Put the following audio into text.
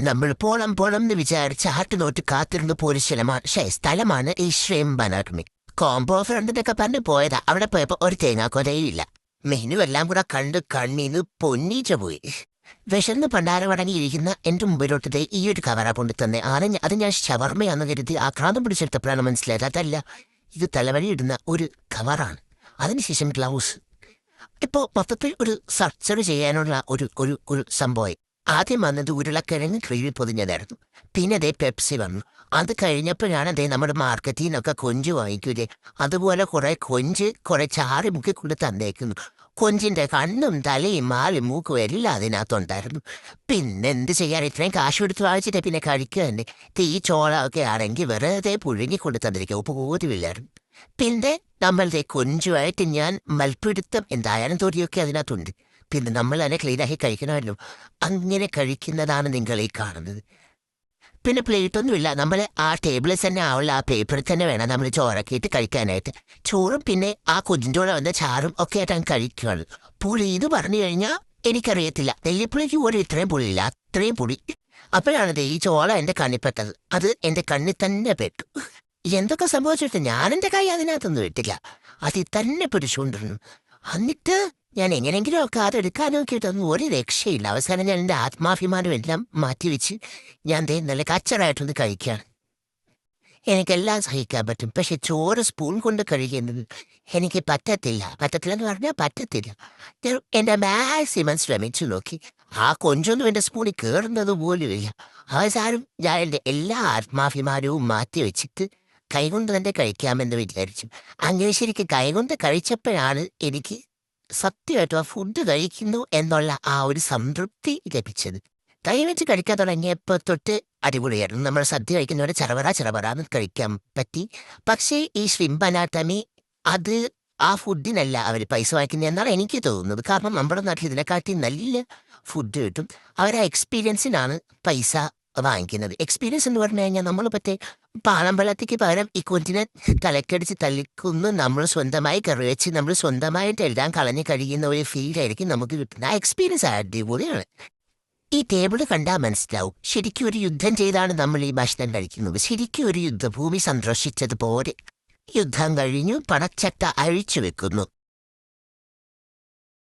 നമ്മൾ പോളം പോളം എന്ന് വിചാരിച്ച് ആട്ടുനോട്ട് കാത്തിരുന്ന് പോയ സ്ഥലമാണ് ഈ ശ്രീം അനാട്ടമി. കോംബോ ഫ്രണ്ടിനൊക്കെ പറഞ്ഞ് പോയതാ. അവിടെ പോയപ്പോ ഒരു തേങ്ങാക്കൊലയും ഇല്ല. മെനു എല്ലാം കൂടെ കണ്ട് കണ്ണീന്ന് പൊന്നീച്ച പോയി. വിശന്ന് പണ്ടാരമടങ്ങിയിരിക്കുന്ന എന്റെ മുമ്പിലോട്ടത് ഈ ഒരു കവറ കൊണ്ട് തന്നെ അത് ഞാൻ ഷവർമ്മയാന്ന് കരുതി ആക്രാന്തം പിടിച്ചെടുത്തപ്പോഴാണ് മനസ്സിലായത് അതല്ല, ഇത് തലവഴി ഇടുന്ന ഒരു കവറാണ്. അതിനുശേഷം ഗ്ലൗസ്. ഇപ്പോ മൊത്തത്തിൽ ഒരു സർജറി ചെയ്യാനുള്ള ഒരു സംഭവം. ആദ്യം വന്നത് ഉരുളക്കിഴങ്ങ് ക്രീവിൽ പൊതിഞ്ഞതായിരുന്നു. പിന്നെ അതേ പെപ്സി വന്നു. അത് കഴിഞ്ഞപ്പോഴാണ് അതേ നമ്മുടെ മാർക്കറ്റിൽ നിന്നൊക്കെ കൊഞ്ച് വാങ്ങിക്കൂലേ, അതുപോലെ കുറെ ചാറി മുക്കിക്കൊണ്ട് തന്നേക്കുന്നു. കൊഞ്ചിന്റെ കണ്ണും തലയും മാലും മൂക്കും എല്ലാം അതിനകത്തുണ്ടായിരുന്നു. പിന്നെന്ത് ചെയ്യാൻ, ഇത്രയും കാശ് കൊടുത്ത് വാങ്ങിച്ചിട്ട് പിന്നെ കഴിക്കുക തന്നെ. ഈ ചോളമൊക്കെ ആണെങ്കിൽ വെറുതെ പുഴുങ്ങിക്കൊണ്ട് തന്നിരിക്കുക, പോലുമില്ലായിരുന്നു. പിന്നെ നമ്മളുടെ കൊഞ്ചുമായിട്ട് ഞാൻ മൽപ്പിടുത്തം എന്തായാലും തൊടിയൊക്കെ അതിനകത്തുണ്ട്. പിന്നെ നമ്മൾ അതിനെ ക്ലീനാക്കി കഴിക്കണമല്ലോ. അങ്ങനെ കഴിക്കുന്നതാണ് നിങ്ങൾ ഈ കാണുന്നത്. പിന്നെ പ്ലേറ്റൊന്നുമില്ല. നമ്മൾ ആ ടേബിളിൽ തന്നെ ആവുള്ള ആ പേപ്പറിൽ തന്നെ വേണം നമ്മൾ ചോറൊക്കെയിട്ട് കഴിക്കാനായിട്ട്. ചോറും പിന്നെ ആ കൊഞ്ചിൻ്റെ കൂടെ വന്ന ചാറും ഒക്കെ ആയിട്ട് അങ്ങ് കഴിക്കുകയാണ്. പുളി ഇത് പറഞ്ഞു കഴിഞ്ഞാൽ എനിക്കറിയത്തില്ല. നെല്ലിപ്പുളിക്ക് പോലും ഇത്രയും പുളിയില്ല, അത്രയും പുളി. അപ്പോഴാണത് ഈ ചോള എൻ്റെ കണ്ണിപ്പെട്ടത്. അത് എൻ്റെ കണ്ണിൽ തന്നെ പെട്ടു. എന്തൊക്കെ സംഭവിച്ചിട്ട് ഞാൻ എൻ്റെ കൈ അതിനകത്തൊന്നും ഇട്ടില്ല, അതിൽ തന്നെ പിടിച്ചുകൊണ്ടിരുന്നു. എന്നിട്ട് ഞാൻ എങ്ങനെയെങ്കിലും ഒക്കെ അതെടുക്കാൻ നോക്കിയിട്ടൊന്നും ഒരു രക്ഷയില്ല. അവസാനം ഞാൻ എൻ്റെ ആത്മാഭിമാനം എല്ലാം മാറ്റിവെച്ച് ഞാൻ നല്ല കച്ചറായിട്ടൊന്ന് കഴിക്കുകയാണ്. എനിക്കെല്ലാം സഹിക്കാൻ പറ്റും, പക്ഷെ ചോറ് സ്പൂൺ കൊണ്ട് കഴിക്കുന്നത് എനിക്ക് പറ്റത്തില്ലെന്ന് പറഞ്ഞാൽ പറ്റത്തില്ല. ഞാൻ എൻ്റെ മാക്സിമം ശ്രമിച്ചു നോക്കി. ആ കൊഞ്ചൊന്നും എൻ്റെ സ്പൂണിൽ കയറുന്നത് പോലുമില്ല. അവസാനം ഞാൻ എൻ്റെ എല്ലാ ആത്മാഭിമാനവും മാറ്റിവെച്ചിട്ട് കൈകൊണ്ട് തന്നെ കഴിക്കാമെന്ന് വിചാരിച്ചു. അങ്ങനെ ശരിക്കും കൈകൊണ്ട് കഴിച്ചപ്പോഴാണ് എനിക്ക് സത്യമായിട്ടും ആ ഫുഡ് കഴിക്കുന്നു എന്നുള്ള ആ ഒരു സംതൃപ്തി ലഭിച്ചത്. കൈവച്ച് കഴിക്കാൻ തുടങ്ങിയപ്പോൾ തൊട്ട് അടിപൊളിയായിരുന്നു. നമ്മൾ സദ്യ കഴിക്കുന്നവരെ ചെറവറാന്ന് കഴിക്കാൻ പറ്റി. പക്ഷേ ഈ ശ്രിംപ് അനാട്ടമി അത് ആ ഫുഡിനല്ല അവർ പൈസ വാങ്ങിക്കുന്നതെന്നാണ് എനിക്ക് തോന്നുന്നത്. കാരണം നമ്മുടെ നാട്ടിൽ ഇതിനെക്കാട്ടി നല്ല ഫുഡ് കിട്ടും. അവർ ആ എക്സ്പീരിയൻസിനാണ് പൈസ വാങ്ങിക്കുന്നത്. എക്സ്പീരിയൻസ് എന്ന് പറഞ്ഞു കഴിഞ്ഞാൽ നമ്മൾ പാളമ്പഴത്തേക്ക് പകരം ഈ കൊഞ്ചിനെ തലക്കടിച്ച് തല്ലിക്കൊന്ന് നമ്മൾ സ്വന്തമായി കറി വെച്ച് നമ്മൾ സ്വന്തമായിട്ട് എല്ലാം കളഞ്ഞ് കഴിയുന്ന ഒരു ഫീലായിരിക്കും നമുക്ക് കിട്ടുന്നത്. ആ എക്സ്പീരിയൻസ് അടിപൊളിയാണ്. ഈ ടേബിൾ കണ്ടാൽ മനസ്സിലാവും ശരിക്കും ഒരു യുദ്ധം ചെയ്താണ് നമ്മൾ ഈ ഭക്ഷണം കഴിക്കുന്നത്. ശരിക്കും ഒരു യുദ്ധഭൂമി സന്ദർശിച്ചതുപോലെ. യുദ്ധം കഴിഞ്ഞു, പണച്ചട്ട അഴിച്ചു വെക്കുന്നു.